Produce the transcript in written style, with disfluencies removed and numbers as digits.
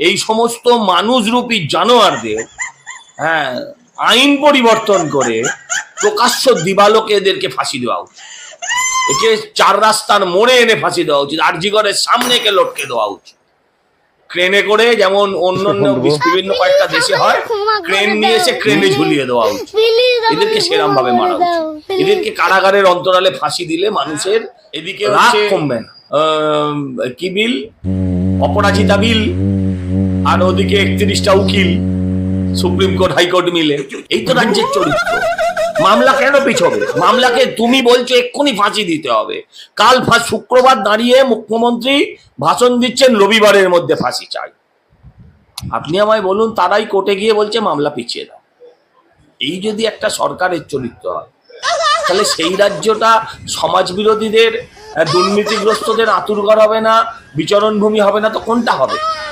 এই সমস্ত মানুষরূপী জানোয়ারদের হ্যাঁ আইন পরিবর্তন করে প্রকাশ্য দিবালোকে এদেরকে ফাঁসি দেওয়া উচিত। একে 4 রাস্তার মোড়ে এনে ফাঁসি দেওয়া উচিত, আরজিকরের সামনে একে লটকে দেওয়া উচিত। ক্রেনে করে, যেমন অন্যান্য বিভিন্ন কয়েকটা দেশে হয়, ক্রেন নিয়ে এসে ক্রেনে ঝুলিয়ে দেওয়া উচিত। এদেরকে সেরকম ভাবে মারা উচিত। এদেরকে কারাগারের অন্তরালে ফাঁসি দিলে মানুষের এদিকে রাগ কমবে না। কি বিল, অপরাজিতা বিল, আর ওদিকে 31টা উকিল, সুপ্রিম কোর্ট হাইকোর্ট মিলে। এই তো রাজ্যের চরিত্র। মামলা কেন পিছবে? মামলাকে তুমি বলছো এক্ষুনি ফাঁসি দিতে হবে। কাল শুক্রবার দাঁড়িয়ে মুখ্যমন্ত্রী ভাষণ দিচ্ছেন রবিবারের মধ্যে ফাঁসি চাই। আপনি আমায় বলুন, তারাই কোর্টে গিয়ে বলছে মামলা পিছিয়ে দাও। এই যদি একটা সরকারের চরিত্র হয়, তাহলে সেই রাজ্যটা সমাজ বিরোধীদের, দুর্নীতিগ্রস্তদের আতুরঘর হবে না, বিচরণভূমি হবে না, তো কোনটা হবে?